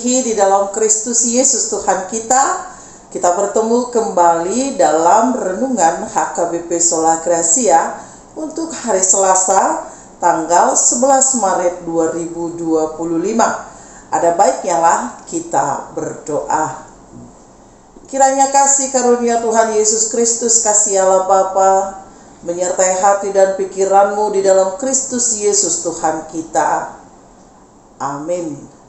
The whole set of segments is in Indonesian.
kasihi di dalam Kristus Yesus Tuhan kita bertemu kembali dalam renungan HKBP Sola Gracia untuk hari Selasa tanggal 11 Maret 2025. Ada baiknya lah kita berdoa. Kiranya kasih karunia Tuhan Yesus Kristus, kasih Allah Bapa, menyertai hati dan pikiranmu di dalam Kristus Yesus Tuhan kita. Amin.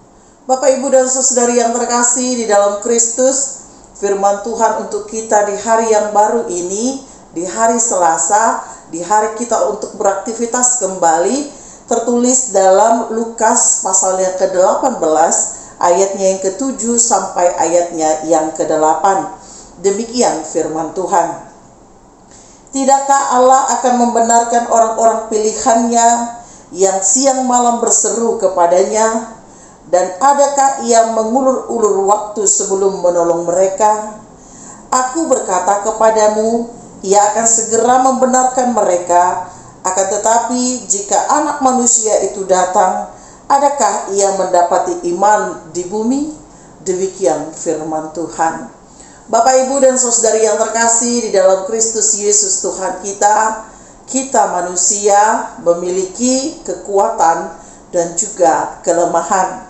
Bapak, Ibu, dan saudari yang terkasih di dalam Kristus, firman Tuhan untuk kita di hari yang baru ini, di hari Selasa, di hari kita untuk beraktivitas kembali, tertulis dalam Lukas pasalnya ke-18, ayatnya yang ke-7 sampai ayatnya yang ke-8. Demikian firman Tuhan. Tidakkah Allah akan membenarkan orang-orang pilihannya yang siang malam berseru kepadanya, dan adakah ia mengulur-ulur waktu sebelum menolong mereka? Aku berkata kepadamu, ia akan segera membenarkan mereka. Akan tetapi jika Anak Manusia itu datang, adakah ia mendapati iman di bumi? Demikian firman Tuhan. Bapak, Ibu, dan saudari yang terkasih di dalam Kristus Yesus Tuhan kita manusia memiliki kekuatan dan juga kelemahan.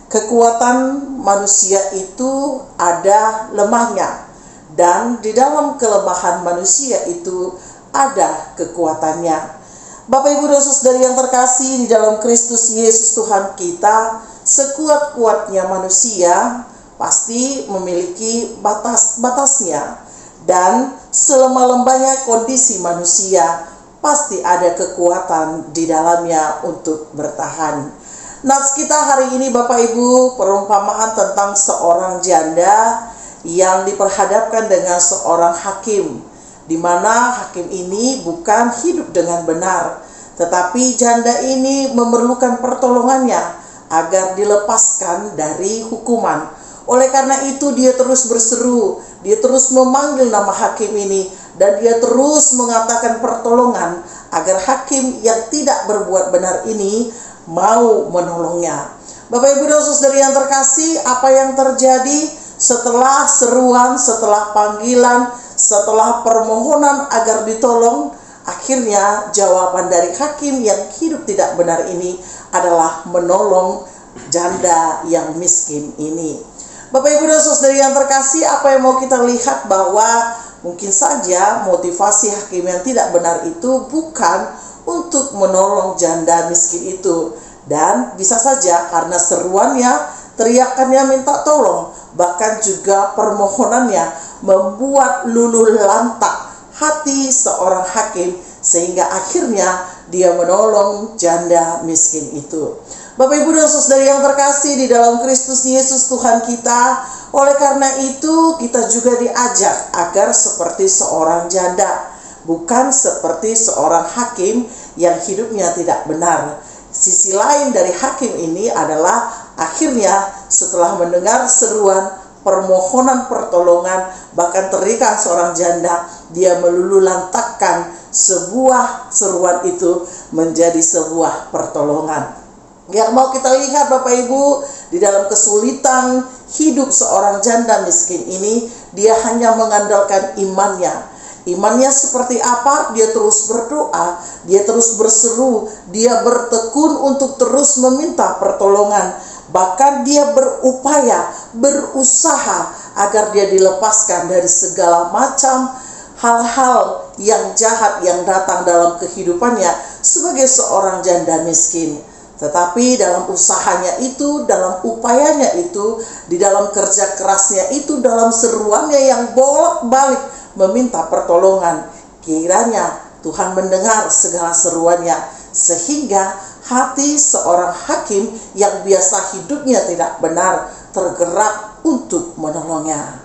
Kekuatan manusia itu ada lemahnya, dan di dalam kelemahan manusia itu ada kekuatannya. Bapak, Ibu, dan saudari yang terkasih di dalam Kristus Yesus Tuhan kita, sekuat-kuatnya manusia pasti memiliki batas-batasnya, dan selemah-lemahnya kondisi manusia pasti ada kekuatan di dalamnya untuk bertahan. Nats kita hari ini, Bapak Ibu, perumpamaan tentang seorang janda yang diperhadapkan dengan seorang hakim, di mana hakim ini bukan hidup dengan benar, tetapi janda ini memerlukan pertolongannya agar dilepaskan dari hukuman. Oleh karena itu dia terus berseru, dia terus memanggil nama hakim ini, dan dia terus mengatakan pertolongan agar hakim yang tidak berbuat benar ini mau menolongnya. Bapak, Ibu, dan saudari yang terkasih, apa yang terjadi setelah seruan, setelah panggilan, setelah permohonan agar ditolong? Akhirnya jawaban dari hakim yang hidup tidak benar ini adalah menolong janda yang miskin ini. Bapak, Ibu, dan saudari yang terkasih, apa yang mau kita lihat bahwa mungkin saja motivasi hakim yang tidak benar itu bukan untuk menolong janda miskin itu. Dan bisa saja karena seruannya, teriakannya minta tolong, bahkan juga permohonannya membuat luluh lantak hati seorang hakim, sehingga akhirnya dia menolong janda miskin itu. Bapak, Ibu, dan saudari yang terkasih di dalam Kristus Yesus Tuhan kita, oleh karena itu kita juga diajak agar seperti seorang janda, bukan seperti seorang hakim yang hidupnya tidak benar. Sisi lain dari hakim ini adalah akhirnya setelah mendengar seruan, permohonan pertolongan, bahkan teriakan seorang janda, dia melululantakkan sebuah seruan itu menjadi sebuah pertolongan. Yang mau kita lihat, Bapak Ibu, di dalam kesulitan hidup seorang janda miskin ini, dia hanya mengandalkan imannya. Imannya seperti apa? Dia terus berdoa, dia terus berseru, dia bertekun untuk terus meminta pertolongan. Bahkan dia berupaya, berusaha agar dia dilepaskan dari segala macam hal-hal yang jahat yang datang dalam kehidupannya sebagai seorang janda miskin. Tetapi dalam usahanya itu, dalam upayanya itu, di dalam kerja kerasnya itu, dalam seruannya yang bolak-balik meminta pertolongan, kiranya Tuhan mendengar segala seruannya, sehingga hati seorang hakim yang biasa hidupnya tidak benar tergerak untuk menolongnya.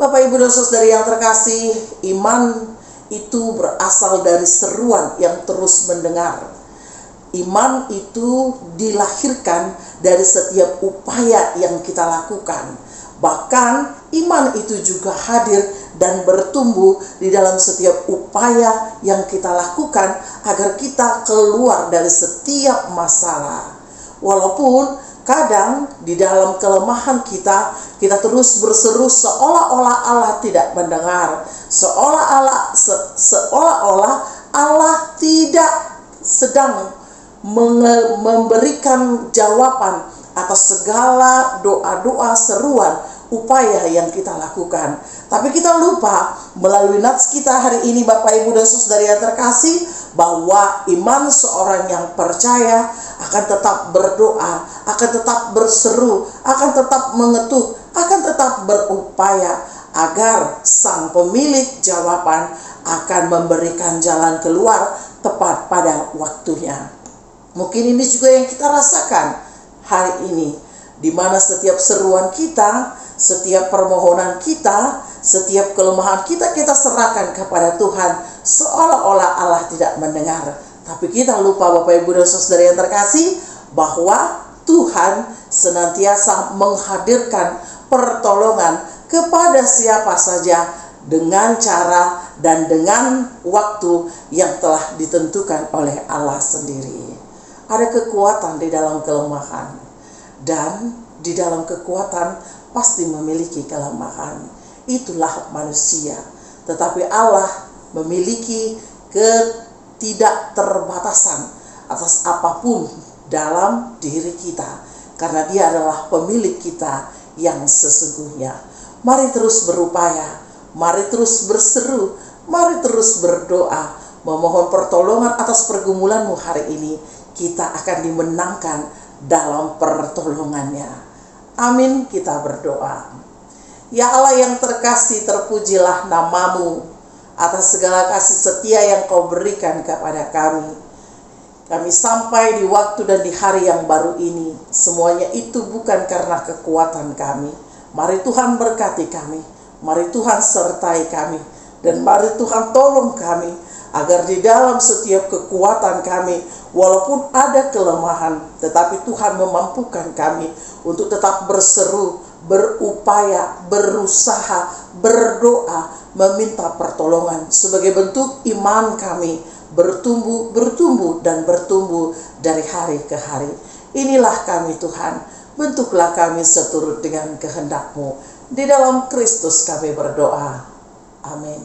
Bapak, Ibu, dan saudari yang terkasih, iman itu berasal dari seruan yang terus mendengar. Iman itu dilahirkan dari setiap upaya yang kita lakukan. Bahkan iman itu juga hadir dan bertumbuh di dalam setiap upaya yang kita lakukan agar kita keluar dari setiap masalah. Walaupun Kadang di dalam kelemahan kita terus berseru seolah-olah Allah tidak mendengar, seolah-olah Allah tidak sedang memberikan jawaban atas segala doa-doa, seruan, upaya yang kita lakukan. Tapi kita lupa melalui nats kita hari ini, Bapak, Ibu, dan Saudara yang terkasih, bahwa iman seorang yang percaya akan tetap berdoa, akan tetap berseru, akan tetap mengetuk, akan tetap berupaya agar Sang Pemilik jawaban akan memberikan jalan keluar tepat pada waktunya. Mungkin ini juga yang kita rasakan hari ini, di mana setiap seruan kita, setiap permohonan kita, setiap kelemahan kita serahkan kepada Tuhan, seolah-olah Allah tidak mendengar. Tapi kita lupa, Bapak, Ibu, dan Saudara yang terkasih, bahwa Tuhan senantiasa menghadirkan pertolongan kepada siapa saja dengan cara dan dengan waktu yang telah ditentukan oleh Allah sendiri. Ada kekuatan di dalam kelemahan, dan di dalam kekuatan pasti memiliki kelemahan. Itulah manusia. Tetapi Allah memiliki ketidakterbatasan atas apapun dalam diri kita, karena Dia adalah pemilik kita yang sesungguhnya. Mari terus berupaya, mari terus berseru, mari terus berdoa, memohon pertolongan atas pergumulanmu hari ini. Kita akan dimenangkan dalam pertolongannya. Amin, kita berdoa. Ya Allah yang terkasih, terpujilah nama-Mu atas segala kasih setia yang Kau berikan kepada kami. Kami sampai di waktu dan di hari yang baru ini. Semuanya itu bukan karena kekuatan kami. Mari Tuhan berkati kami. Mari Tuhan sertai kami. Dan mari Tuhan tolong kami, agar di dalam setiap kekuatan kami, walaupun ada kelemahan, tetapi Tuhan memampukan kami untuk tetap berseru, berupaya, berusaha, berdoa, meminta pertolongan sebagai bentuk iman kami bertumbuh dan bertumbuh dari hari ke hari. Inilah kami, Tuhan, bentuklah kami seturut dengan kehendak-Mu. Di dalam Kristus kami berdoa. Amin.